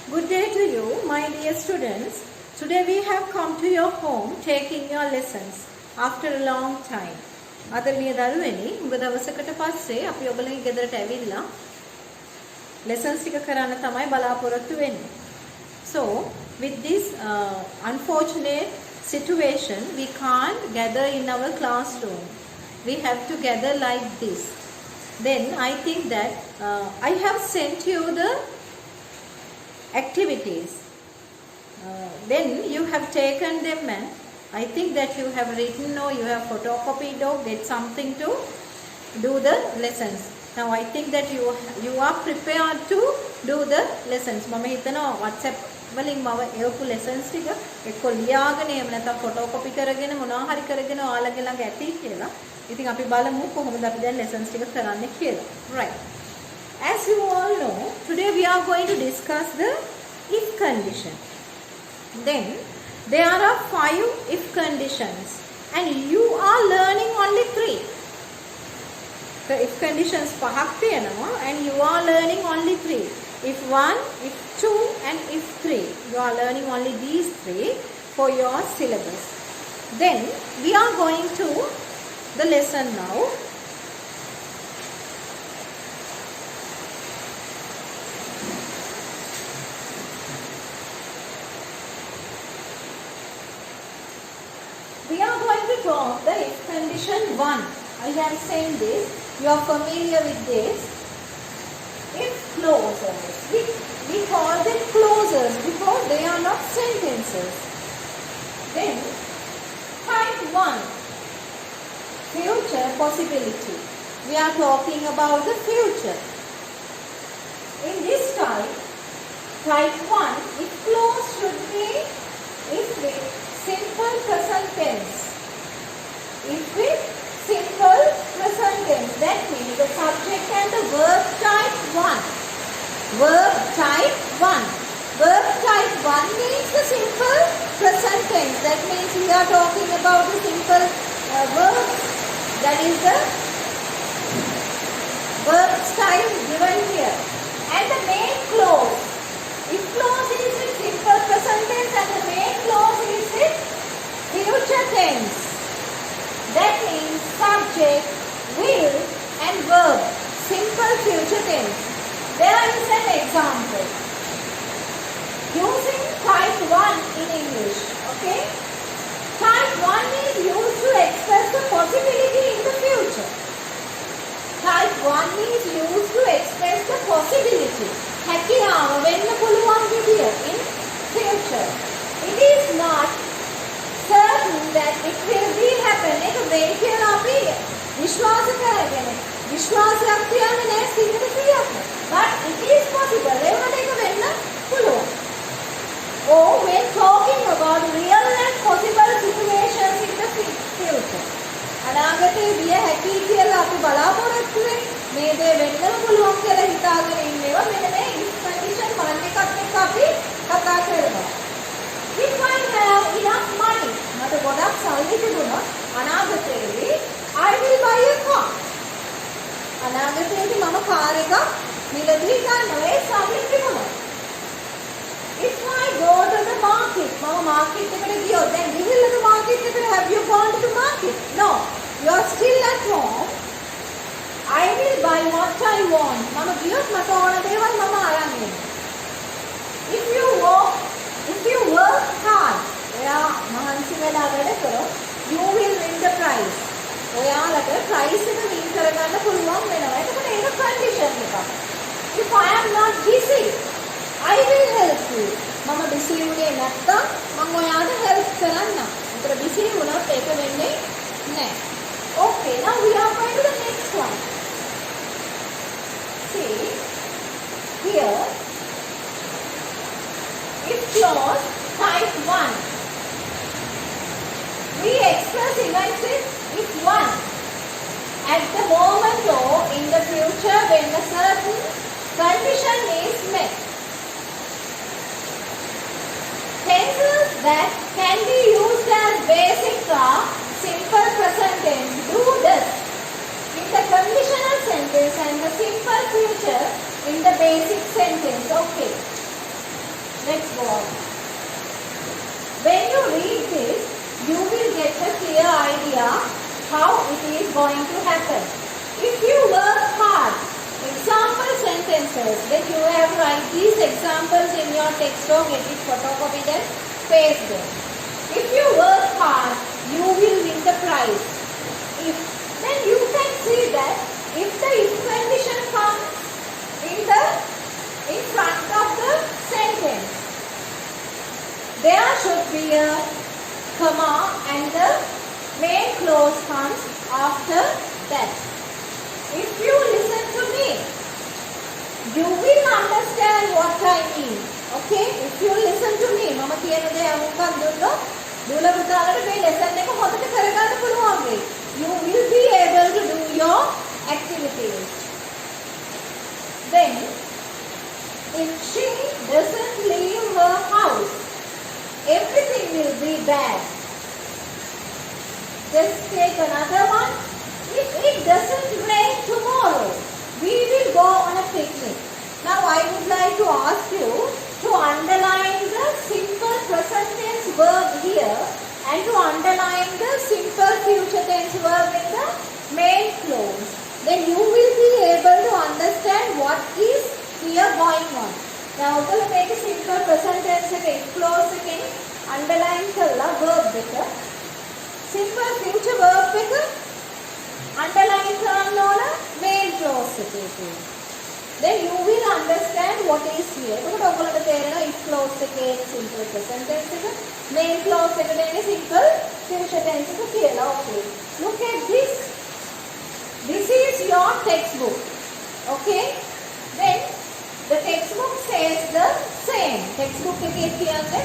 Good day to you, my dear students. Today we have come to your home taking your lessons after a long time. ආදරණීය දරුවනි, උඹ දවසකට පස්සේ අපි ඔයගොල්ලන්ගේ ගෙදරට ඇවිල්ලා lessons ටික කරන්න තමයි බලාපොරොත්තු වෙන්නේ. So, with this unfortunate situation, we can't gather in our classroom. We have to gather like this. Then I think that I have sent you the activities. Then you have taken them and I think that you have written or you have photocopied or get something to do the lessons. Now I think that you are prepared to do the lessons. මම හිතනවා WhatsApp වලින් මම එවපු lessons ටික එක්ක ලියාගෙන එහෙම නැත්නම් photocopy කරගෙන මොනවා හරි කරගෙන ඔයාලගේ ළඟ ඇති කියලා. ඉතින් අපි බලමු කොහොමද අපි දැන් lessons ටික කරන්නේ කියලා. Right. As you all know, today we are going to discuss the if condition. Then there are 5 if conditions and you are learning only 3. The if conditions පහක් තියෙනවා and you are learning only 3. If 1, if 2 and if 3. You are learning only these 3 for your syllabus. Then we are going to the lesson now. We are going to talk the if condition 1. I have seen this. You are familiar with this. If clauses. We call them clauses because they are not sentences. Then type 1. Future possibility. We are talking about the future. In this type 1, if clause should be if with simple present tense. If with simple present tense, that means the subject and the verb type 1. Verb type 1. Verb type 1 means the simple present tense. That means we are talking about the simple verbs. That is the verb style given here. And the main clause. If clause is with simple present tense and the main clause is with future tense. That means subject, will and verb. Simple future tense. There is an example. Using type 1 in English. Okay? Type 1 is used to express the possibility in the future. Type 1 is used to express the possibility. හැකියාව වෙන්න පුළුවන් විදිය in future. It is not certain that it will be happen. ඒක වෙයි කියලා අපි විශ්වාස කරගෙන විශ්වාසයක් තියන්නේ නැහැ 100%. But it is possible. ඒකට ඒක වෙන්න පුළුවන්. Or when talking about real and possible situations in the future. අනාගතේ විය හැකි කියලා අපි බලාපොරොත්තු වෙන්නේ මේ දේ වෙන්නම පුළුවන් කියලා හිතාගෙන ඉන්නේවා මෙන්න මේ if condition 1 එකත් එක්ක අපි කතා කරනවා. If I have enough money, මට ගොඩක් සල්ලි තිබුණොත් අනාගතයේදී I will buy a car. අනාගතයේදී මම කාර් එකක් මිලදී ගන්නවා ඒ සල්ලි තිබුණොත්. If I go to the market, මම මාකට් එකට ගියොත් දැන් ගිහිල්ලා මාකට් එකට have you gone to the market? No. You are still at home. I will buy what I want. මම ගියොත් මට ඕන දේවල් මම අරන් එනවා. If you work hard, ඔයා මහන්සි වෙලා වැඩ කරොත් you will win the prize. ඔයාලට prize එක win කරගන්න පුළුවන් වෙනවා. එතකොට ඒක condition එකක්. If I am not busy, I will help you. මම busy වුණේ නැත්තම් මම ඔයාලට help කරන්නම්. ඒතර busy වුණොත් ඒක වෙන්නේ නැහැ. Okay, now we are going to the next one. See, here, if clause type 1, we express events with if 1, at the moment or in the future when a certain condition is met. Tenses that can be used as basic are simple present tense, do this. In the conditional sentence and the simple future in the basic sentence. Okay. Let's go on. When you read this, you will get a clear idea how it is going to happen. If you work hard, example sentences, then you have write these examples in your text or get it photocopied and pasted. If you work hard, you will win the prize. Then you can see that if the if condition comes in front of the sentence, there should be a comma and the main clause comes after that. If you listen to me, you will understand what I mean. Okay? If you listen to me, මම කියන දේ අමුකම් දුන්නොත් දුල පුතාලට මේ lesson එක හොඳට කරගන්න පුළුවන් වෙයි. You will be able to do your activities. Then, if she doesn't leave her house, everything will be bad. Just take another one. If it doesn't rain tomorrow, we will go on a picnic. Now I would like to ask you to underline the simple present tense verb here and to underline the simple future tense verb in the main clause. Then you will be able to understand what is here going on. Now ඔතන මේක simple present tense එකේ clause එකෙන් underline කරලා verb එක simple future verb එක underline කරන්න ඕන main clause එකේ. Then you will understand what is here. එතකොට ඔයගොල්ලන්ට තේරෙනවා if clause එකේ simple present tense එක main clause එකට එන්නේ simple future tense එක කියලා. Okay. Look at this. This is your textbook. Okay? Then the textbook says the same. Textbook එකේ කියන්නේ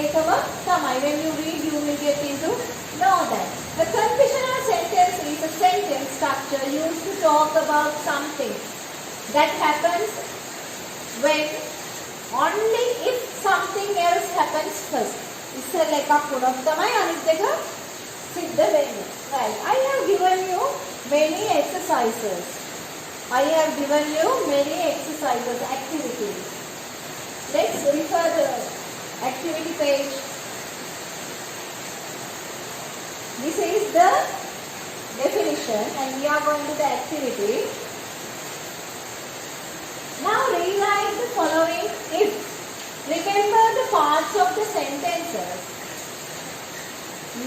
ඒකම තමයි. When you read, you will get into know that. The conditional sentence is a sentence structure used to talk about something that happens when only if something else happens first. ඉස්සෙල්ලා එකක් වුණොත් තමයි අනිත් එක සිද්ධ වෙන්නේ. Right. I have given you many exercises. I have given you many exercises, activities. Let's refer the activity page. This is the definition and we are going to the activity. Now rewrite the following if. Remember the parts of the sentences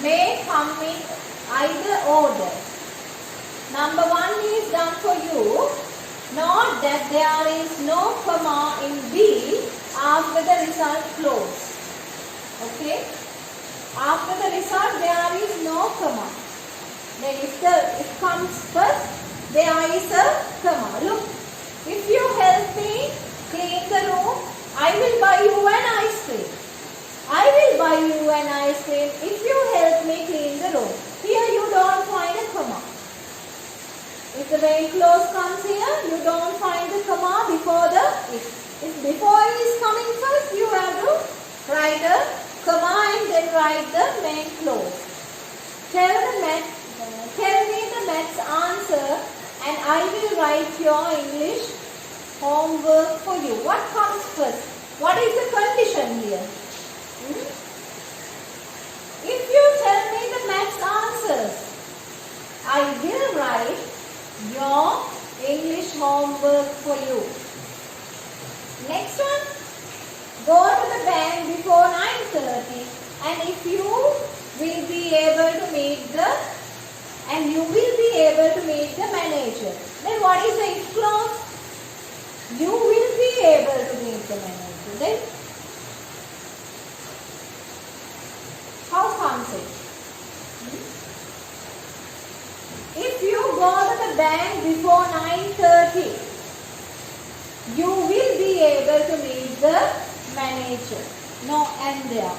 may come in either order. Number 1 is done for you. Note that there is no comma in B after the result clause. Okay? After the result there is no comma. Then if it comes first, there is a comma. Look, if you help me clean the room, I will buy you an ice cream. I will buy you an ice cream if you help me clean the room. Here you don't find a comma. If the main clause comes here, you don't find the comma before the if. If before is coming first, you have to write a comma and then write the main clause. Tell me the maths answer and I will write your English homework for you. What comes first? What is the condition here? If you tell me the maths answers, I will write your English homework for you. Next one, go to the bank before 9:30 and if you will be able to meet the manager. Then what is the if clause? You will be able to meet the manager. Then how comes it? If you go to the bank before 9:30, you will be able to meet the manager. No and there.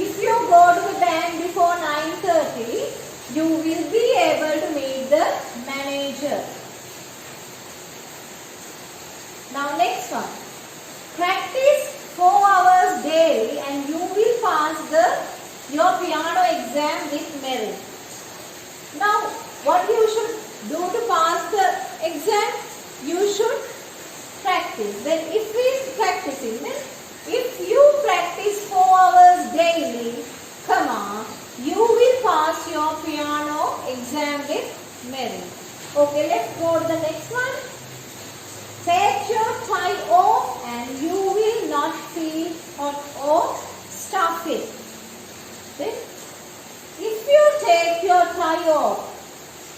If you go to the bank before 9:30, you will be able to meet the manager. Now next one. Practice 4 hours daily and you will pass your piano exam with merit. Now what you should do to pass the exam? You should practice. Then if we is practicing, then if you Okay, let's go to the next one. Take your tie off and you will not feel hot or stuffy. Then, if you take your tie off,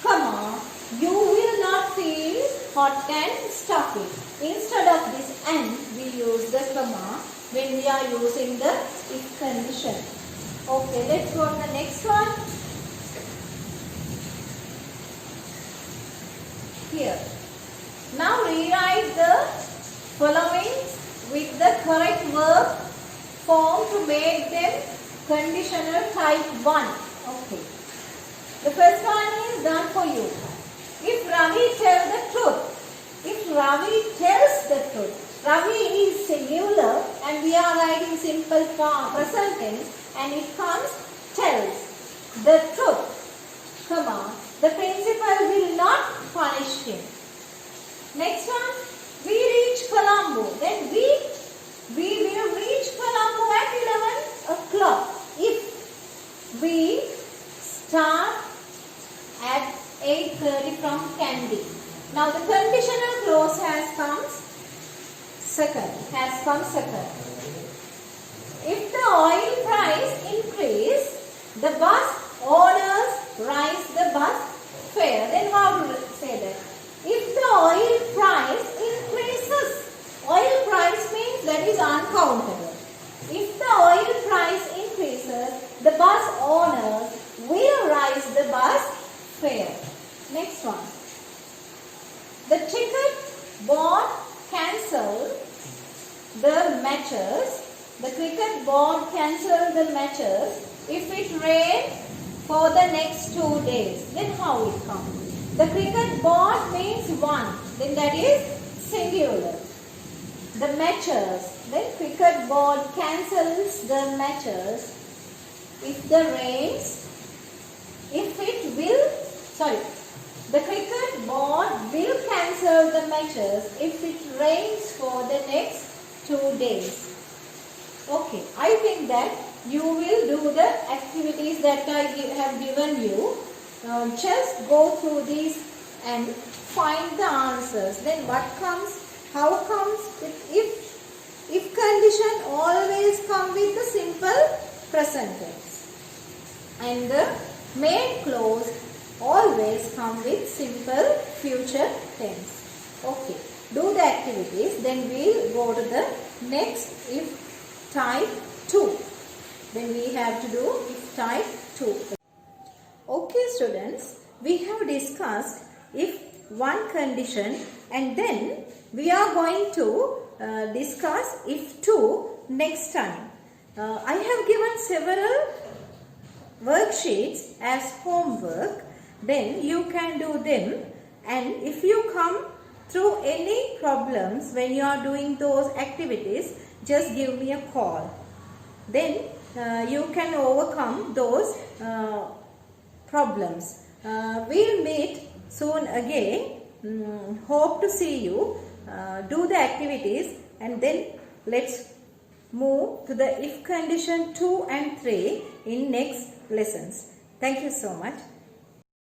comma, you will not feel hot and stuffy. Instead of this and, we use the comma when we are using the if condition. Okay, let's go to the next one. Here. Now rewrite the following with the correct verb form to make them conditional type 1. Okay. The first one is done for you. If Ravi tells the truth. If Ravi tells the truth. Ravi is singular and we are writing simple form present tense and it comes tells the truth. Comma. The principal will not punish him. Next one, we reach Colombo. Then we will reach Colombo at 11 o'clock. If we start at 8:30 from Kandy. Now the conditional clause has come second. If the oil price increase, the bus owners rise the bus fare. Then how to say that? If the oil price increases, oil price means that is uncountable. If the oil price increases, the bus owners will rise the bus fare. Next one. The ticket board cancel the matches. The cricket board cancel the matches if it rains for the next 2 days. Then how it comes? The cricket board means one. Then that is singular. The matches. Then cricket board cancels the matches if the rains. The cricket board will cancel the matches if it rains for the next 2 days. Okay, I think that you will do the activities that I have given you. Just go through these and find the answers. Then what comes? How comes? If condition always come with the simple present tense. And the main clause always come with simple future tense. Okay, do the activities. Then we'll go to the next if type 2. Then we have to do if type 2. Okay students, we have discussed if one condition and then we are going to discuss if 2 next time. I have given several worksheets as homework. Then you can do them, and if you come through any problems when you are doing those activities, just give me a call. Then you can overcome those problems. We'll meet soon again. Hope to see you. Do the activities and then let's move to the if condition 2 and 3 in next lessons. Thank you so much.